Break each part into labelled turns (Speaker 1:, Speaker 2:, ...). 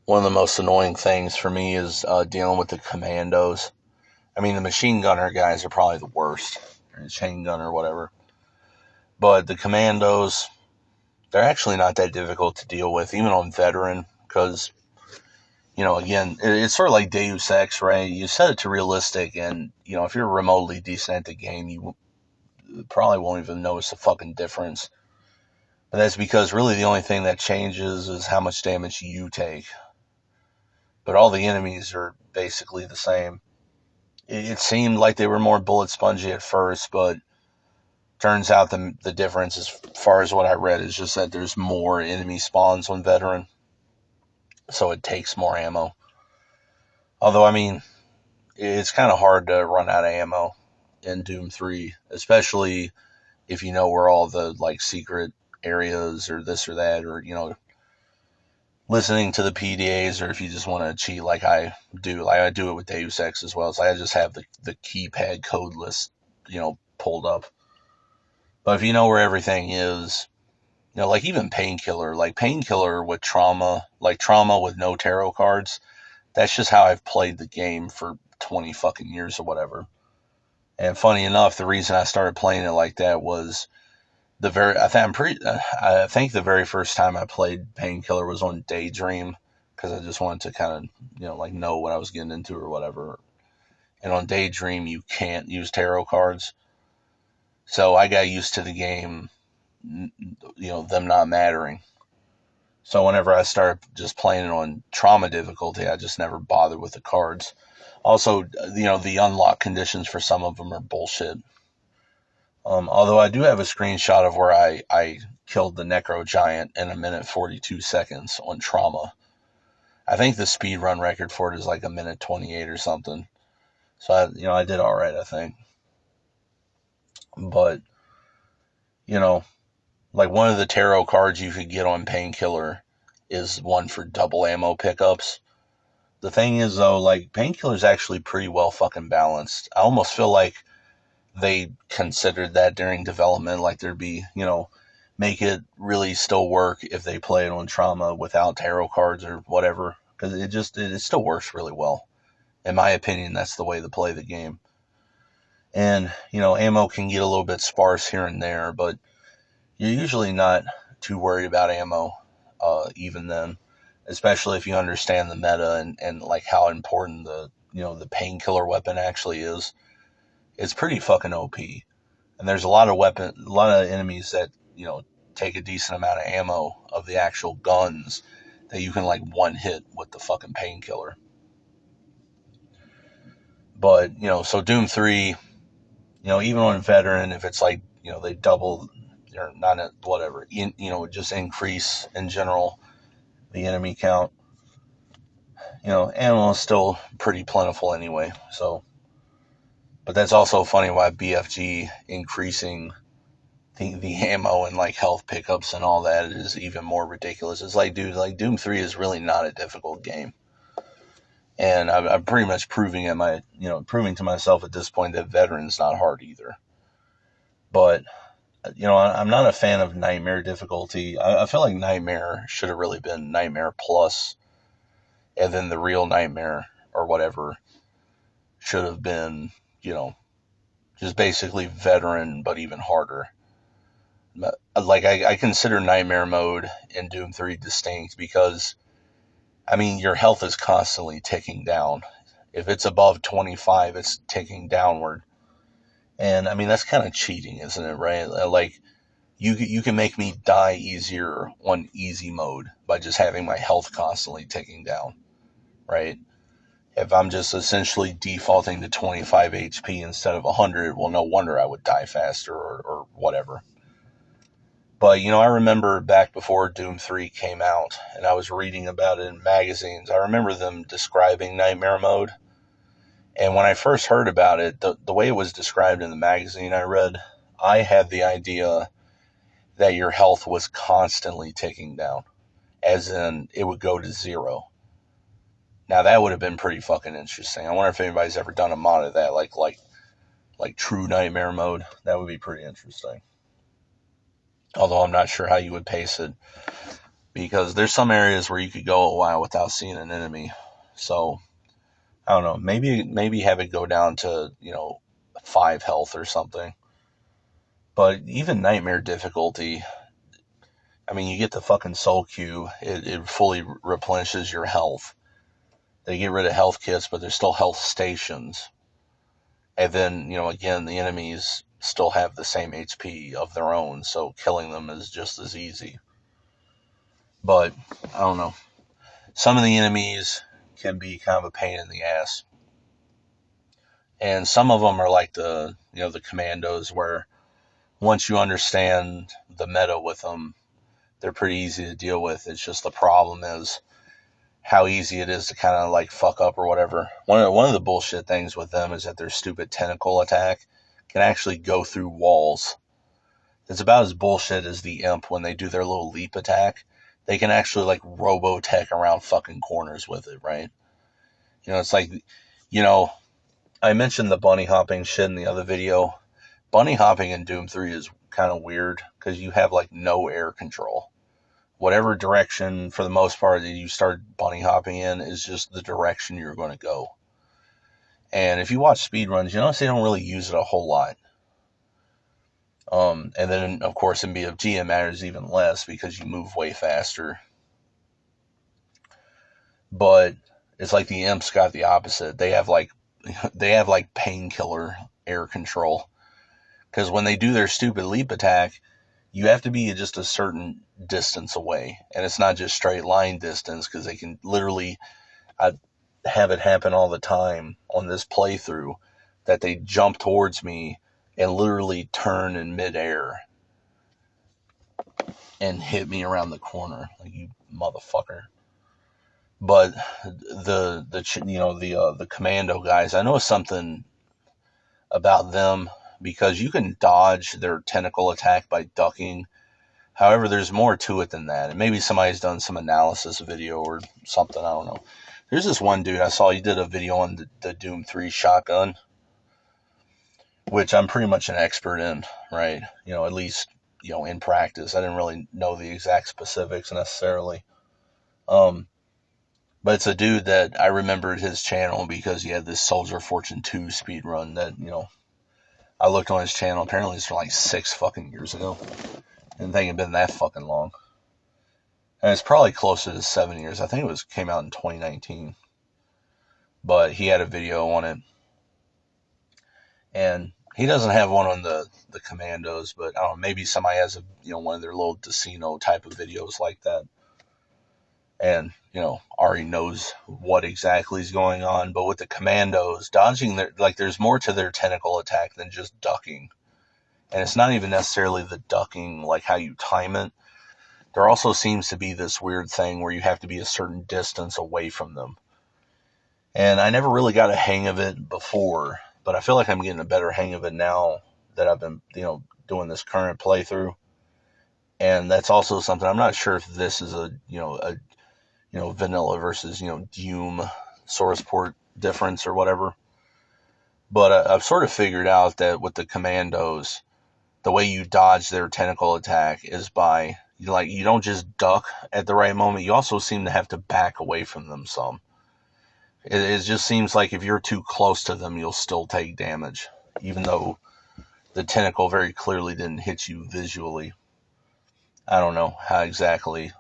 Speaker 1: one of the most annoying things for me is dealing with the commandos. I mean, the machine gunner guys are probably the worst, or chain gunner or whatever. But the commandos, they're actually not that difficult to deal with, even on veteran, because, again, it's sort of like Deus Ex, right? You set it to realistic, and, if you're remotely decent at the game, you probably won't even notice the fucking difference. But that's because really the only thing that changes is how much damage you take. But all the enemies are basically the same. It seemed like they were more bullet spongy at first, but turns out the difference, as far as what I read, is just that there's more enemy spawns on veteran, so it takes more ammo. Although, I mean, it's kind of hard to run out of ammo in Doom 3, especially if you know where all the like secret areas or this or that, or listening to the PDAs, or if you just want to cheat like I do. Like I do it with Deus Ex as well. So I just have the keypad code list, pulled up. But if you know where everything is, like even Painkiller, like Painkiller with Trauma, like Trauma with no tarot cards, that's just how I've played the game for 20 fucking years or whatever. And funny enough, the reason I started playing it like that was I think the very first time I played Painkiller was on Daydream, because I just wanted to kind of, like know what I was getting into or whatever. And on Daydream, you can't use tarot cards. So I got used to the game, them not mattering. So whenever I started just playing it on Trauma difficulty, I just never bothered with the cards. Also, the unlock conditions for some of them are bullshit. Although I do have a screenshot of where I killed the Necro Giant in 1 minute 42 seconds on Trauma. I think the speedrun record for it is like 1 minute 28 or something. So I did all right, I think. But like one of the tarot cards you could get on Painkiller is one for double ammo pickups. The thing is though, like Painkiller is actually pretty well fucking balanced. I almost feel like they considered that during development, like there'd be, make it really still work if they play it on Trauma without tarot cards or whatever, because it still works really well. In my opinion, that's the way to play the game. And ammo can get a little bit sparse here and there, but you're usually not too worried about ammo, even then, especially if you understand the meta and like how important the Painkiller weapon actually is. It's pretty fucking OP. And there's a lot of enemies that, take a decent amount of ammo of the actual guns that you can like one hit with the fucking Painkiller. But, so Doom 3, even on veteran, if it's like, they double, or not, whatever, just increase in general the enemy count, ammo is still pretty plentiful anyway. So, but that's also funny why BFG increasing the ammo and like health pickups and all that is even more ridiculous. It's like, dude, like Doom 3 is really not a difficult game. And I'm pretty much proving to myself at this point that veteran's not hard either. But, I'm not a fan of Nightmare difficulty. I feel like Nightmare should have really been Nightmare Plus, and then the real Nightmare or whatever should have been, just basically veteran, but even harder. Like, I consider Nightmare mode in Doom 3 distinct because, I mean, your health is constantly ticking down. If it's above 25, it's ticking downward. And, I mean, that's kind of cheating, isn't it, right? Like, you can make me die easier on easy mode by just having my health constantly ticking down, right? If I'm just essentially defaulting to 25 HP instead of 100, well, no wonder I would die faster or whatever. But, I remember back before Doom 3 came out, and I was reading about it in magazines, I remember them describing Nightmare Mode. And when I first heard about it, the way it was described in the magazine I read, I had the idea that your health was constantly ticking down, as in it would go to 0. Now, that would have been pretty fucking interesting. I wonder if anybody's ever done a mod of that, like true Nightmare Mode. That would be pretty interesting. Although I'm not sure how you would pace it. because there's some areas where you could go a while without seeing an enemy. So I don't know, maybe have it go down to 5 health or something. But even nightmare difficulty, I mean, you get the fucking soul cube, it fully replenishes your health. They get rid of health kits, but there's still health stations. And then, again, the enemies still have the same HP of their own, so killing them is just as easy. But I don't know. Some of the enemies can be kind of a pain in the ass. And some of them are like the commandos, where once you understand the meta with them, they're pretty easy to deal with. It's just the problem is how easy it is to kind of like fuck up or whatever. One of the bullshit things with them is that their stupid tentacle attack can actually go through walls. It's about as bullshit as the imp when they do their little leap attack. They can actually like robotech around fucking corners with it, right? It's like, you know, I mentioned the bunny hopping shit in the other video. Bunny hopping in Doom 3 is kind of weird because you have like no air control. Whatever direction, for the most part, that you start bunny hopping in is just the direction you're going to go. And if you watch speedruns, you notice they don't really use it a whole lot. And then, of course, in BFG, it matters even less because you move way faster. But it's like the imps got the opposite. They have like painkiller air control. Because when they do their stupid leap attack, you have to be just a certain distance away. And it's not just straight line distance, because they can literally, I have it happen all the time on this playthrough, that they jump towards me and literally turn in midair and hit me around the corner. Like, you motherfucker. But the commando guys, I know something about them, because you can dodge their tentacle attack by ducking. However, there's more to it than that. And maybe somebody's done some analysis video or something, I don't know. There's this one dude I saw, he did a video on the Doom 3 shotgun, which I'm pretty much an expert in, right? At least, in practice. I didn't really know the exact specifics necessarily. But it's a dude that I remembered his channel because he had this Soldier of Fortune 2 speedrun that, I looked on his channel. Apparently it's from like 6 fucking years ago. Didn't think it'd been that fucking long. And it's probably closer to 7 years. I think came out in 2019. But he had a video on it. And he doesn't have one on the commandos, but I don't know, maybe somebody has one of their little Decino type of videos like that. And, already knows what exactly is going on. But with the commandos, dodging there's more to their tentacle attack than just ducking. And it's not even necessarily the ducking, like how you time it. There also seems to be this weird thing where you have to be a certain distance away from them. And I never really got a hang of it before, but I feel like I'm getting a better hang of it now that I've been, doing this current playthrough. And that's also something, I'm not sure if this is a vanilla versus, Doom source port difference or whatever. But I've sort of figured out that with the commandos, the way you dodge their tentacle attack is by, you don't just duck at the right moment. You also seem to have to back away from them some. It just seems like if you're too close to them, you'll still take damage, even though the tentacle very clearly didn't hit you visually. I don't know how exactly.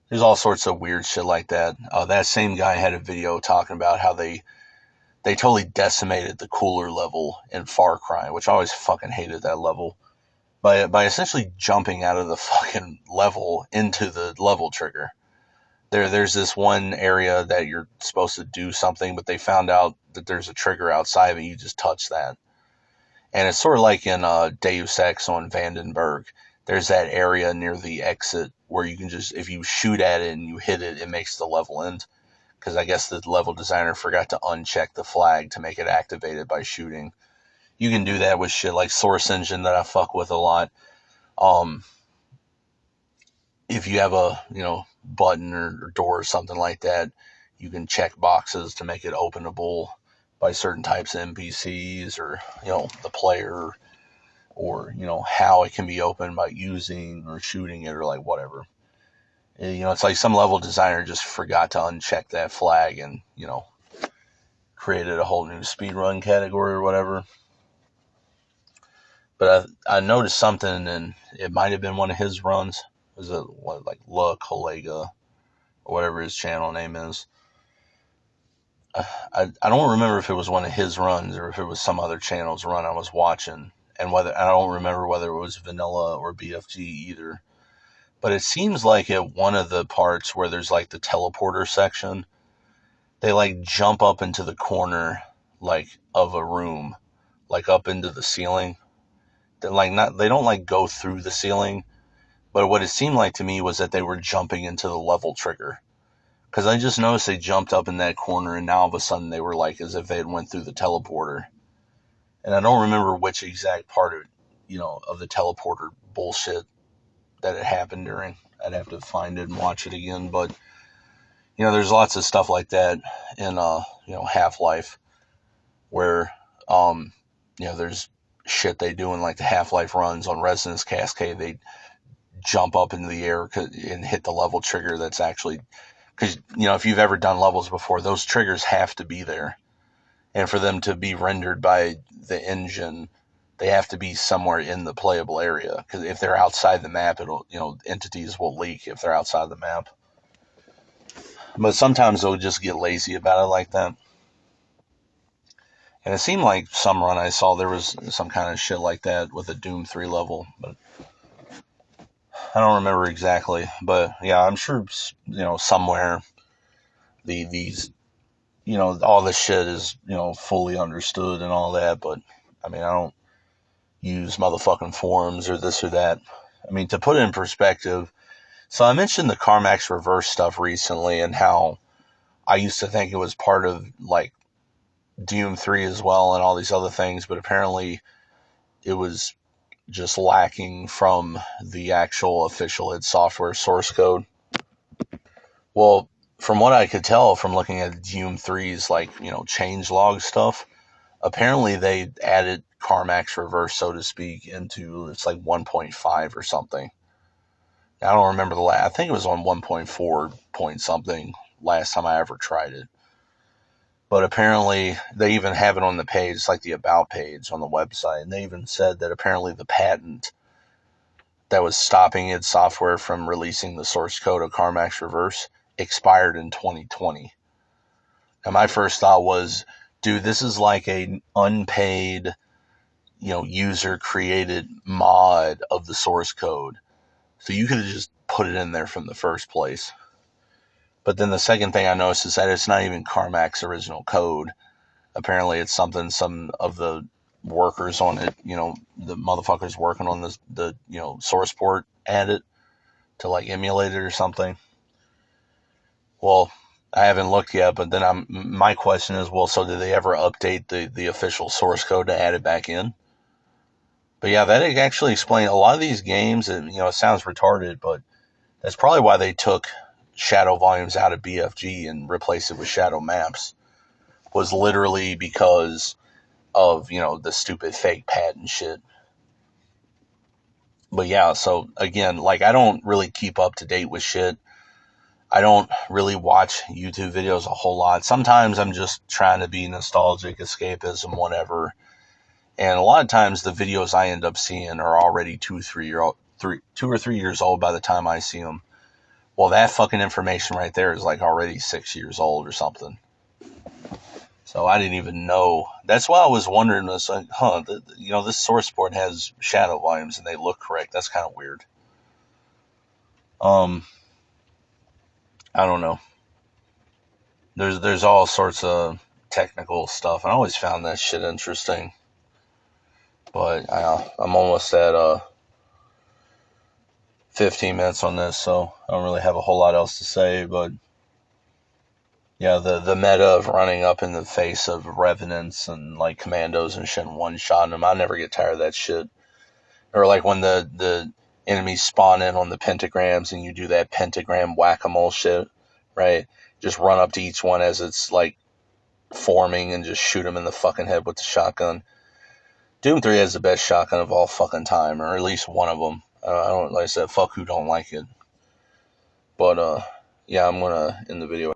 Speaker 1: There's all sorts of weird shit like that. That same guy had a video talking about how they totally decimated the cooler level in Far Cry, which I always fucking hated that level. By essentially jumping out of the fucking level into the level trigger. There's this one area that you're supposed to do something, but they found out that there's a trigger outside and you just touch that. And it's sort of like in Deus Ex on Vandenberg. There's that area near the exit where you can just, if you shoot at it and you hit it, it makes the level end. Because I guess the level designer forgot to uncheck the flag to make it activated by shooting. You can do that with shit like Source Engine that I fuck with a lot. If you have a, button or door or something like that, you can check boxes to make it openable by certain types of NPCs or, the player, or, how it can be opened by using or shooting it or like whatever. It's like some level designer just forgot to uncheck that flag and, created a whole new speedrun category or whatever. But I noticed something, and it might have been one of his runs. Was it like La Colega or whatever his channel name is? I don't remember if it was one of his runs or if it was some other channel's run I was watching, and whether I don't remember whether it was vanilla or BFG either. But it seems like at one of the parts where there's like the teleporter section, they like jump up into the corner like of a room, like up into the ceiling. They don't like go through the ceiling, but what it seemed like to me was that they were jumping into the level trigger. Because I just noticed they jumped up in that corner, and now all of a sudden they were like as if they had went through the teleporter. And I don't remember which exact part of the teleporter bullshit that it happened during. I'd have to find it and watch it again. But there's lots of stuff like that in Half-Life, where there's shit they do in like the Half-Life runs on Resonance Cascade. They jump up into the air and hit the level trigger. That's actually because if you've ever done levels before, those triggers have to be there, and for them to be rendered by the engine, they have to be somewhere in the playable area. Because if they're outside the map, entities will leak if they're outside the map. But sometimes they'll just get lazy about it like that. And it seemed like some run I saw there was some kind of shit like that with a Doom 3 level, but I don't remember exactly. But yeah, I'm sure somewhere these all this shit is fully understood and all that. But I mean, I don't use motherfucking forums or this or that. I mean, to put it in perspective, so I mentioned the CarMax reverse stuff recently and how I used to think it was part of like Doom 3 as well and all these other things, but apparently it was just lacking from the actual official id Software source code. Well, from what I could tell from looking at Doom 3's change log stuff, apparently they added CarMax reverse, so to speak, into it's like 1.5 or something. I don't remember the last. I think it was on 1.4 point something last time I ever tried it. But apparently they even have it on the page, like the about page on the website, and they even said that apparently the patent that was stopping id Software from releasing the source code of CarMax reverse expired in 2020. And my first thought was, dude, this is like an unpaid, user created mod of the source code. So you could have just put it in there from the first place. But then the second thing I noticed is that it's not even CarMax's original code. Apparently it's something some of the workers on it, the motherfuckers working on the source port added to like emulate it or something. Well, I haven't looked yet, but then my question is, well, so did they ever update the official source code to add it back in? But yeah, that actually explains a lot of these games, and it sounds retarded, but that's probably why they took shadow volumes out of BFG and replaced it with shadow maps, was literally because of, the stupid fake patent shit. But yeah, so again, like I don't really keep up to date with shit. I don't really watch YouTube videos a whole lot. Sometimes I'm just trying to be nostalgic, escapism, whatever. And a lot of times the videos I end up seeing are already 2 or 3 years old by the time I see them. Well, that fucking information right there is like already 6 years old or something. So I didn't even know. That's why I was wondering, it's like, this source port has shadow volumes and they look correct. That's kind of weird. I don't know. There's all sorts of technical stuff. I always found that shit interesting. But I'm almost at 15 minutes on this, so I don't really have a whole lot else to say. But yeah, the meta of running up in the face of revenants and like commandos and shit and one-shotting them, I never get tired of that shit. Or like when the enemies spawn in on the pentagrams and you do that pentagram whack-a-mole shit, right? Just run up to each one as it's like forming and just shoot them in the fucking head with the shotgun. Doom 3 has the best shotgun of all fucking time, or at least one of them. I don't, like I said, fuck who don't like it. But yeah, I'm gonna end the video.